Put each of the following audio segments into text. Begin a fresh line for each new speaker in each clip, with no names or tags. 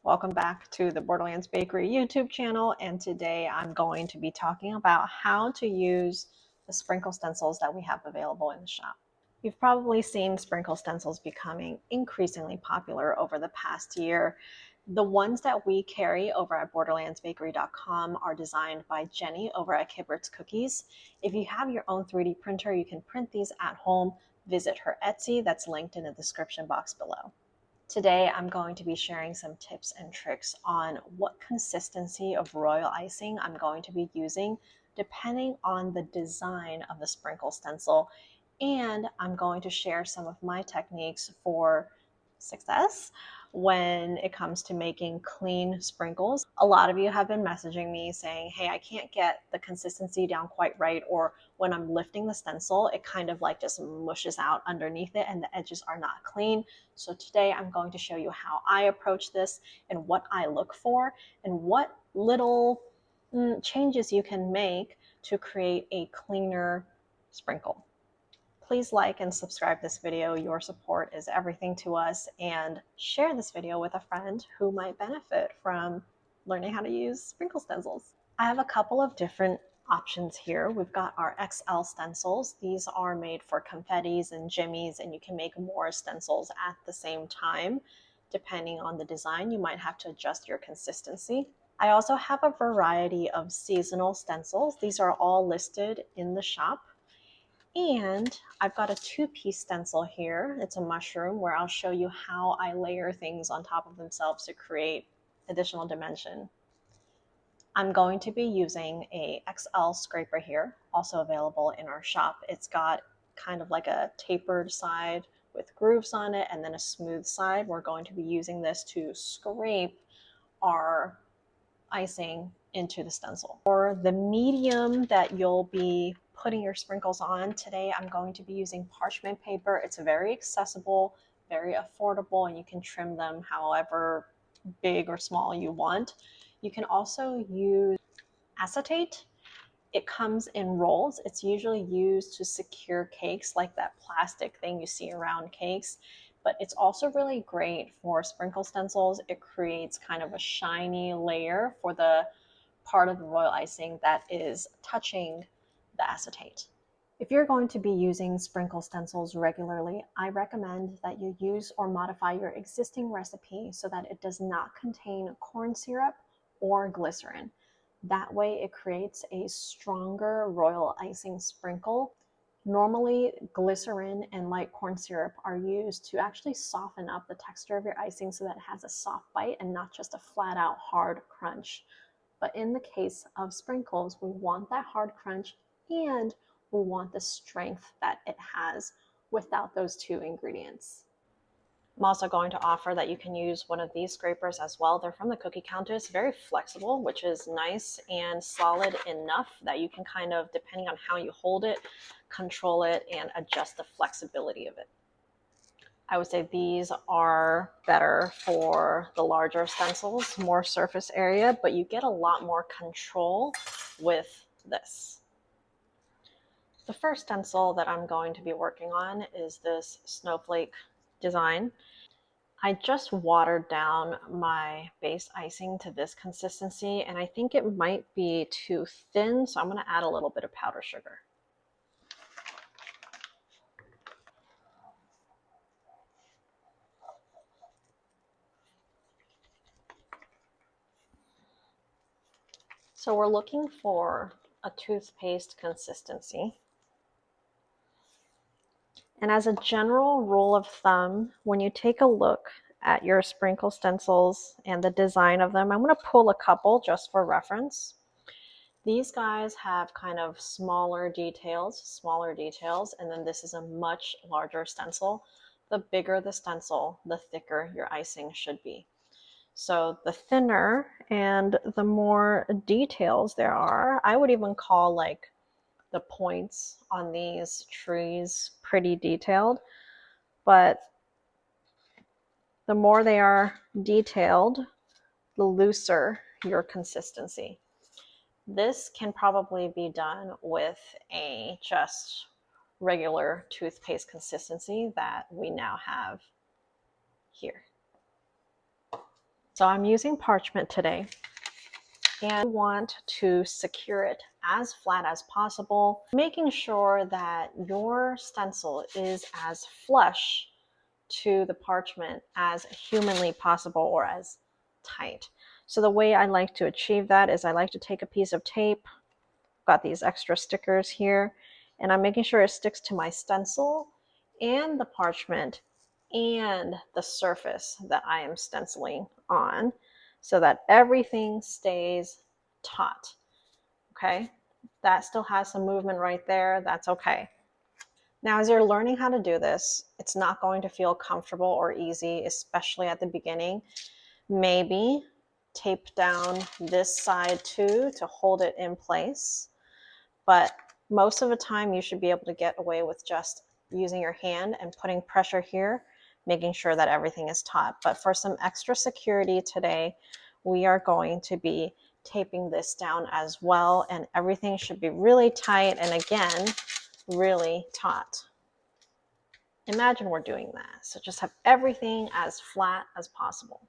Welcome back to the Borderlands Bakery YouTube channel, and today I'm going to be talking about how to use the sprinkle stencils that we have available in the shop. You've probably seen sprinkle stencils becoming increasingly popular over the past year. The ones that we carry over at borderlandsbakery.com are designed by Jenny over at Kibbert's Cookies. If you have your own 3D printer, you can print these at home. Visit her Etsy, that's linked in the description box below. Today, I'm going to be sharing some tips and tricks on what consistency of royal icing I'm going to be using depending on the design of the sprinkle stencil. And I'm going to share some of my techniques for success when it comes to making clean sprinkles. A lot of you have been messaging me saying, hey, I can't get the consistency down quite right, or when I'm lifting the stencil, it kind of like just mushes out underneath it and the edges are not clean. So today I'm going to show you how I approach this and what I look for and what little changes you can make to create a cleaner sprinkle. Please like and subscribe this video. Your support is everything to us, and share this video with a friend who might benefit from learning how to use sprinkle stencils. I have a couple of different options here. We've got our XL stencils. These are made for confettis and jimmies, and you can make more stencils at the same time. Depending on the design, you might have to adjust your consistency. I also have a variety of seasonal stencils. These are all listed in the shop. And I've got a two-piece stencil here. It's a mushroom where I'll show you how I layer things on top of themselves to create additional dimension. I'm going to be using a XL scraper here, also available in our shop. It's got kind of like a tapered side with grooves on it and then a smooth side. We're going to be using this to scrape our icing into the stencil. For the medium that you'll be putting your sprinkles on, today I'm going to be using parchment paper. It's very accessible, very affordable, and you can trim them however big or small you want. You can also use acetate. It comes in rolls. It's usually used to secure cakes, like that plastic thing you see around cakes. But it's also really great for sprinkle stencils. It creates kind of a shiny layer for the part of the royal icing that is touching the acetate. If you're going to be using sprinkle stencils regularly, I recommend that you use or modify your existing recipe so that it does not contain corn syrup or glycerin. That way it creates a stronger royal icing sprinkle. Normally, glycerin and light corn syrup are used to actually soften up the texture of your icing so that it has a soft bite and not just a flat out hard crunch. But in the case of sprinkles, we want that hard crunch and we want the strength that it has without those two ingredients. I'm also going to offer that you can use one of these scrapers as well. They're from the Cookie Countess, very flexible, which is nice, and solid enough that you can kind of, depending on how you hold it, control it and adjust the flexibility of it. I would say these are better for the larger stencils, more surface area, but you get a lot more control with this. The first stencil that I'm going to be working on is this snowflake design. I just watered down my base icing to this consistency, and I think it might be too thin, so I'm going to add a little bit of powdered sugar. So we're looking for a toothpaste consistency. And as a general rule of thumb, when you take a look at your sprinkle stencils and the design of them, I'm going to pull a couple just for reference. These guys have kind of smaller details, and then this is a much larger stencil. The bigger the stencil, the thicker your icing should be. So the thinner and the more details there are, I would even call like the points on these trees pretty detailed, but the more they are detailed, the looser your consistency. This can probably be done with a just regular toothpaste consistency that we now have here. So I'm using parchment today, and I want to secure it as flat as possible, making sure that your stencil is as flush to the parchment as humanly possible, or as tight. So the way I like to achieve that is I like to take a piece of tape, got these extra stickers here, and I'm making sure it sticks to my stencil and the parchment and the surface that I am stenciling on, so that everything stays taut. Okay, that still has some movement right there. That's okay. Now, as you're learning how to do this, it's not going to feel comfortable or easy, especially at the beginning. Maybe tape down this side too to hold it in place. But most of the time, you should be able to get away with just using your hand and putting pressure here, making sure that everything is taut. But for some extra security today, we are going to be taping this down as well, and everything should be really tight and, again, really taut. Imagine we're doing that. So just have everything as flat as possible.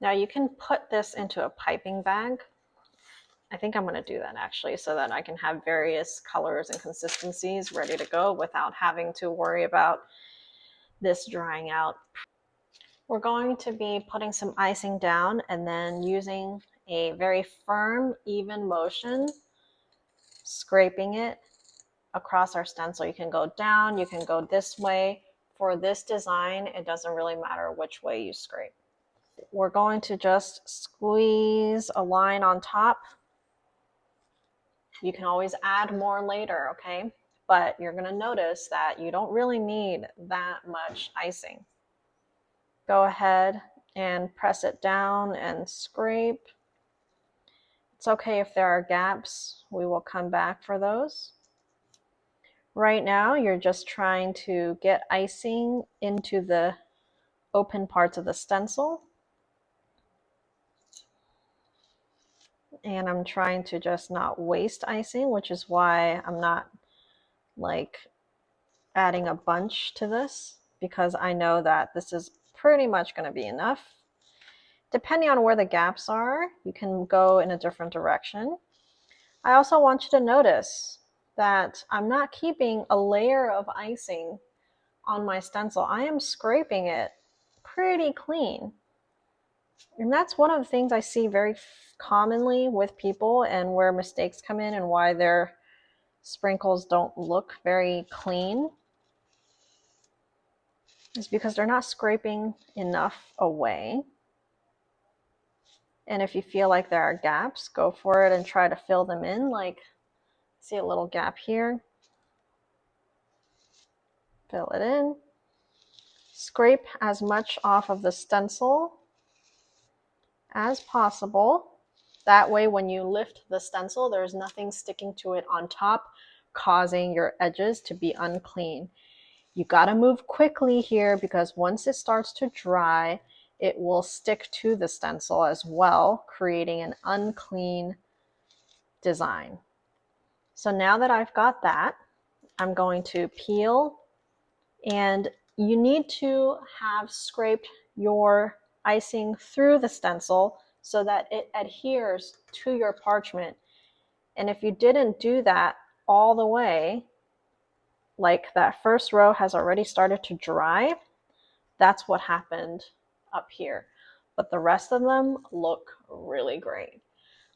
Now you can put this into a piping bag. I think I'm going to do that actually, so that I can have various colors and consistencies ready to go without having to worry about this drying out. We're going to be putting some icing down and then using a very firm, even motion, scraping it across our stencil. You can go down, you can go this way. For this design, it doesn't really matter which way you scrape. We're going to just squeeze a line on top. You can always add more later, okay? But you're gonna notice that you don't really need that much icing. Go ahead and press it down and scrape. It's okay if there are gaps. We will come back for those. Right now, you're just trying to get icing into the open parts of the stencil. And I'm trying to just not waste icing, which is why I'm not like adding a bunch to this, because I know that this is pretty much going to be enough. Depending on where the gaps are, you can go in a different direction. I also want you to notice that I'm not keeping a layer of icing on my stencil. I am scraping it pretty clean. And that's one of the things I see very commonly with people, and where mistakes come in and why their sprinkles don't look very clean, is because they're not scraping enough away. And if you feel like there are gaps, go for it and try to fill them in. Like, see a little gap here? Fill it in. Scrape as much off of the stencil as possible. That way, when you lift the stencil, there's nothing sticking to it on top, causing your edges to be unclean. You got to move quickly here, because once it starts to dry, it will stick to the stencil as well, creating an unclean design. So now that I've got that, I'm going to peel, and you need to have scraped your icing through the stencil so that it adheres to your parchment. And if you didn't do that all the way, like that first row has already started to dry, that's what happened up here. But the rest of them look really great.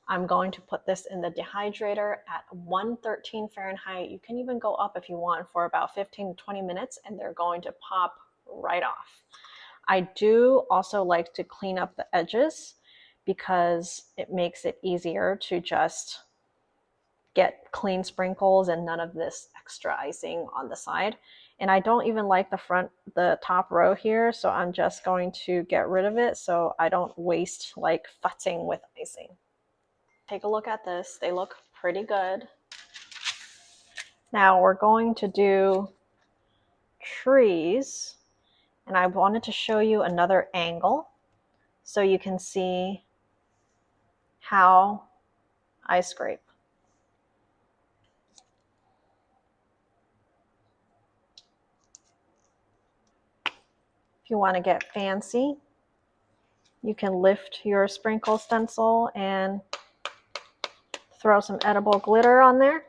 I'm going to put this in the dehydrator at 113 Fahrenheit. You can even go up if you want for about 15 to 20 minutes, and they're going to pop right off. I do also like to clean up the edges, because it makes it easier to just get clean sprinkles and none of this extra icing on the side. And I don't even like the top row here, so I'm just going to get rid of it so I don't waste like futzing with icing. Take a look at this. They look pretty good. Now we're going to do trees, and I wanted to show you another angle so you can see how I scrape. If you want to get fancy, You can lift your sprinkle stencil and throw some edible glitter on there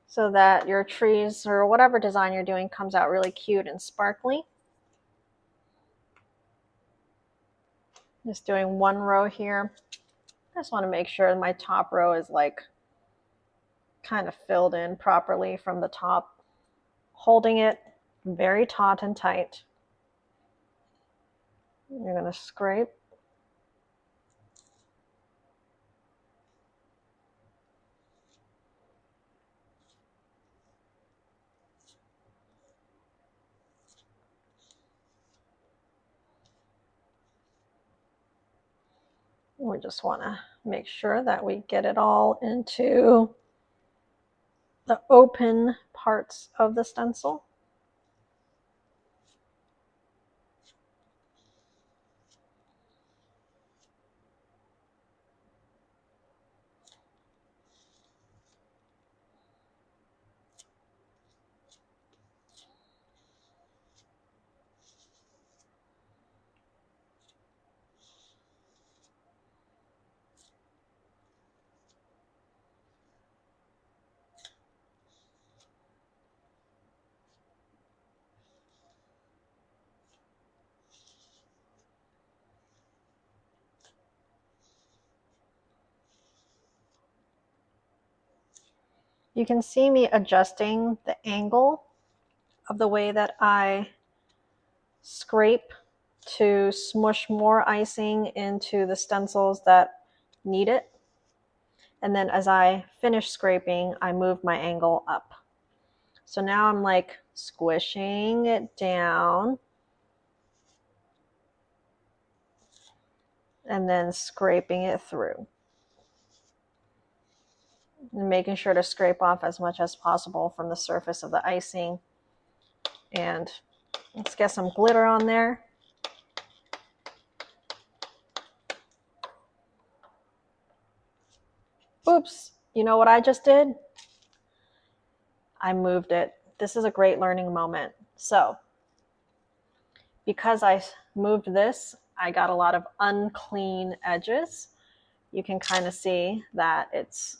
so that your trees or whatever design you're doing comes out really cute and sparkly. Just doing one row here. I just want to make sure my top row is like kind of filled in properly from the top, holding it very taut and tight. You're going to scrape. We just want to make sure that we get it all into the open parts of the stencil. You can see me adjusting the angle of the way that I scrape to smush more icing into the stencils that need it. And then as I finish scraping, I move my angle up. So now I'm like squishing it down and then scraping it through. And making sure to scrape off as much as possible from the surface of the icing. And let's get some glitter on there. Oops, you know what I just did? I moved it. This is a great learning moment. So, because I moved this, I got a lot of unclean edges. You can kind of see that it's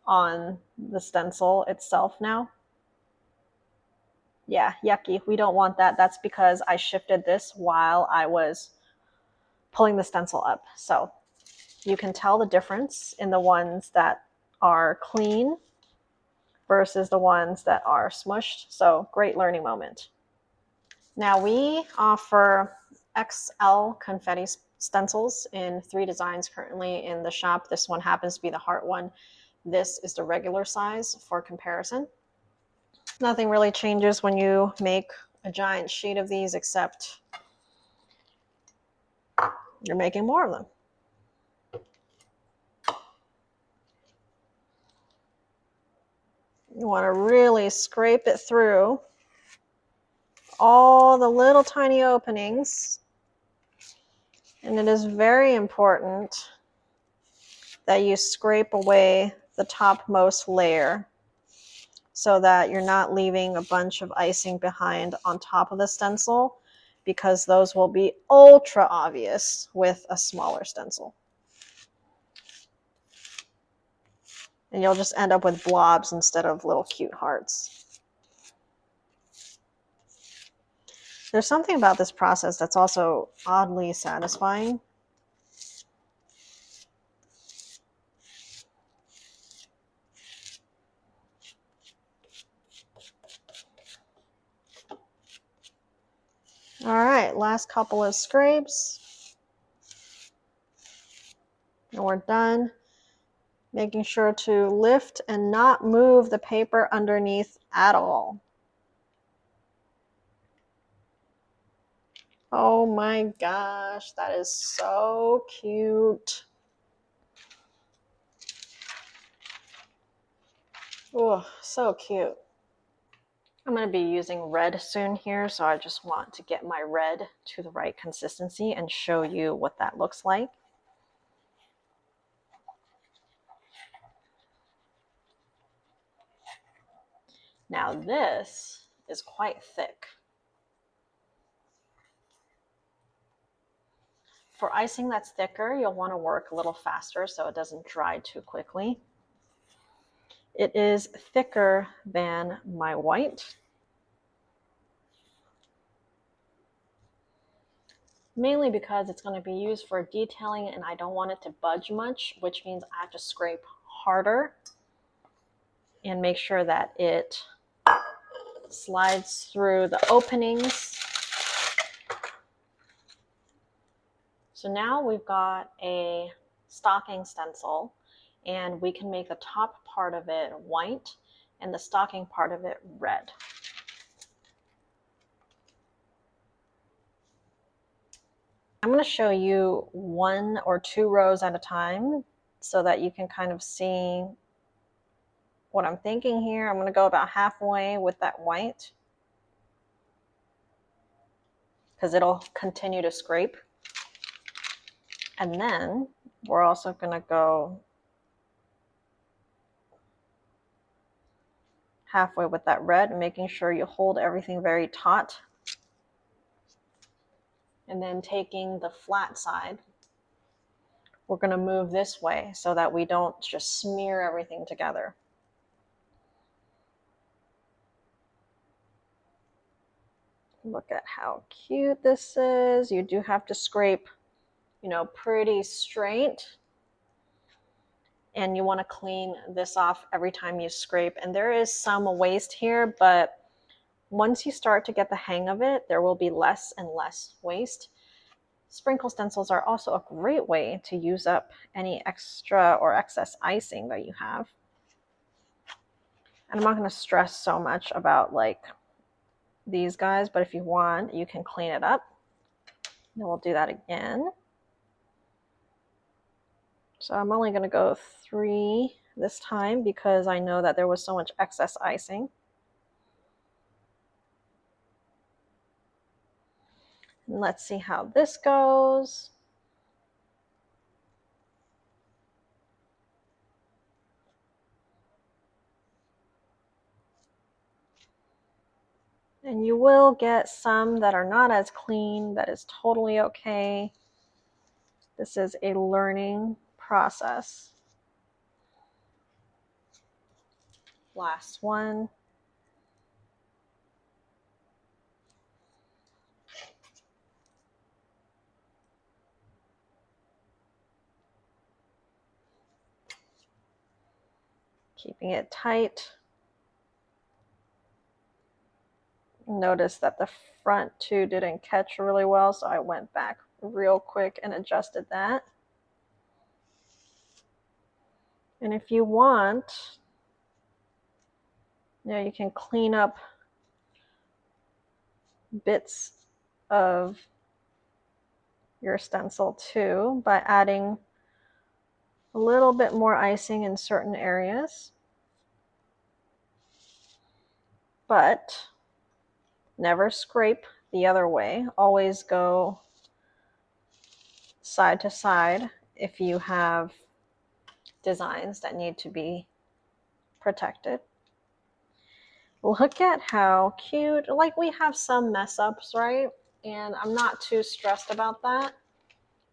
on the stencil itself now. Yeah, yucky. We don't want that. That's because I shifted this while I was pulling the stencil up. So you can tell the difference in the ones that are clean versus the ones that are smushed. So great learning moment. Now we offer XL confetti stencils in 3 designs currently in the shop. This one happens to be the heart one. This is the regular size for comparison. Nothing really changes when you make a giant sheet of these except you're making more of them. You want to really scrape it through all the little tiny openings. And it is very important that you scrape away the topmost layer so that you're not leaving a bunch of icing behind on top of the stencil, because those will be ultra obvious with a smaller stencil. And you'll just end up with blobs instead of little cute hearts. There's something about this process that's also oddly satisfying. All right, last couple of scrapes. And we're done. Making sure to lift and not move the paper underneath at all. Oh my gosh, that is so cute. Oh, so cute. I'm going to be using red soon here, so I just want to get my red to the right consistency and show you what that looks like. Now this is quite thick. For icing that's thicker, you'll want to work a little faster so it doesn't dry too quickly. It is thicker than my white, mainly because it's going to be used for detailing and I don't want it to budge much, which means I have to scrape harder and make sure that it slides through the openings. So now we've got a stocking stencil, and we can make the top part of it white and the stocking part of it red. I'm going to show you 1 or 2 rows at a time so that you can kind of see what I'm thinking here. I'm going to go about halfway with that white because it'll continue to scrape. And then we're also going to go halfway with that red, making sure you hold everything very taut. And then taking the flat side, we're going to move this way so that we don't just smear everything together. Look at how cute this is. You do have to scrape, pretty straight. And you want to clean this off every time you scrape. And there is some waste here, but once you start to get the hang of it, there will be less and less waste. Sprinkle stencils are also a great way to use up any extra or excess icing that you have. And I'm not going to stress so much about like these guys, but if you want, you can clean it up. And we'll do that again. So I'm only going to go 3 this time because I know that there was so much excess icing. And let's see how this goes. And you will get some that are not as clean. That is totally okay. This is a learning process. Last one. Keeping it tight. Notice that the front 2 didn't catch really well, so I went back real quick and adjusted that. And if you want, you can clean up bits of your stencil too by adding a little bit more icing in certain areas. But never scrape the other way. Always go side to side if you have designs that need to be protected. Look at how cute. Like, we have some mess ups, right? And I'm not too stressed about that.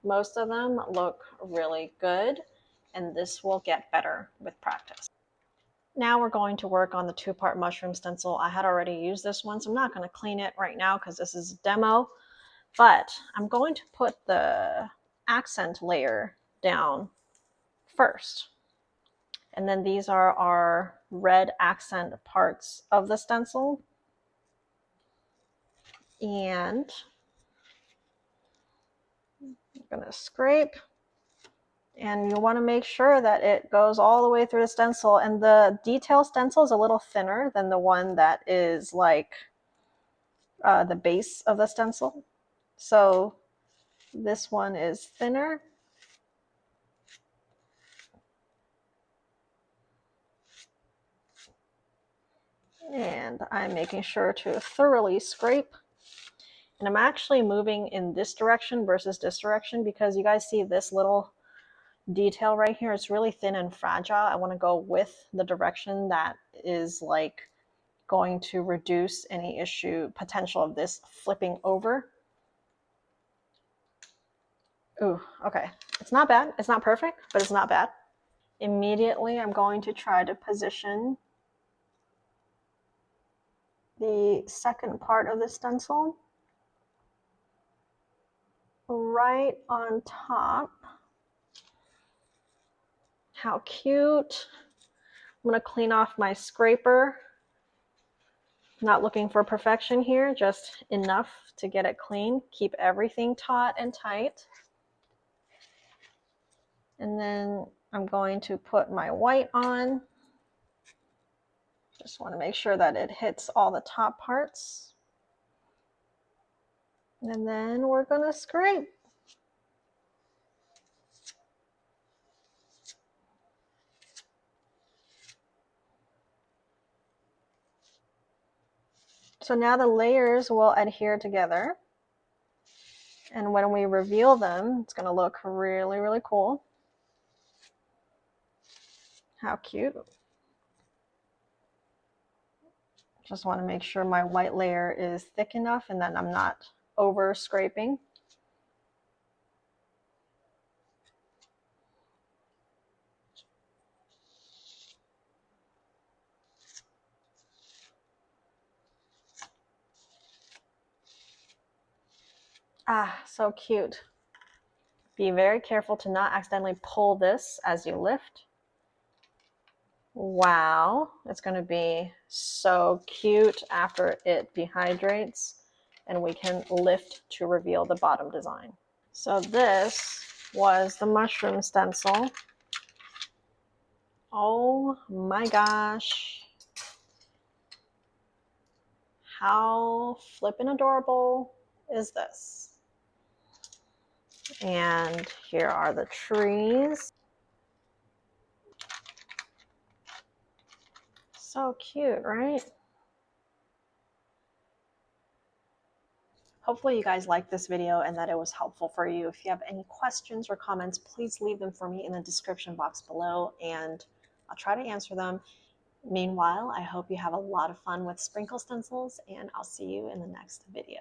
Most of them look really good, and this will get better with practice. Now we're going to work on the 2-part mushroom stencil. I had already used this one, so I'm not going to clean it right now because this is a demo, but I'm going to put the accent layer down first. And then these are our red accent parts of the stencil. And I'm going to scrape. And you want to make sure that it goes all the way through the stencil. And the detail stencil is a little thinner than the one that is like the base of the stencil. So this one is thinner. And I'm making sure to thoroughly scrape. And I'm actually moving in this direction versus this direction because you guys see this little detail right here. It's really thin and fragile. I want to go with the direction that is like going to reduce any potential of this flipping over. Ooh, okay. It's not bad. It's not perfect, but it's not bad. Immediately, I'm going to try to position the second part of the stencil right on top. How cute. I'm going to clean off my scraper. Not looking for perfection here, just enough to get it clean. Keep everything taut and tight. And then I'm going to put my white on. Just want to make sure that it hits all the top parts. And then we're going to scrape. So now the layers will adhere together. And when we reveal them, it's going to look really, really cool. How cute. Just want to make sure my white layer is thick enough and that I'm not over scraping. Ah, so cute. Be very careful to not accidentally pull this as you lift. Wow, it's going to be so cute after it dehydrates and we can lift to reveal the bottom design. So this was the mushroom stencil. Oh my gosh. How flippin' adorable is this? And here are the trees. So cute, right? Hopefully you guys liked this video and that it was helpful for you. If you have any questions or comments, please leave them for me in the description box below and I'll try to answer them. Meanwhile, I hope you have a lot of fun with Sprinkle Stencils and I'll see you in the next video.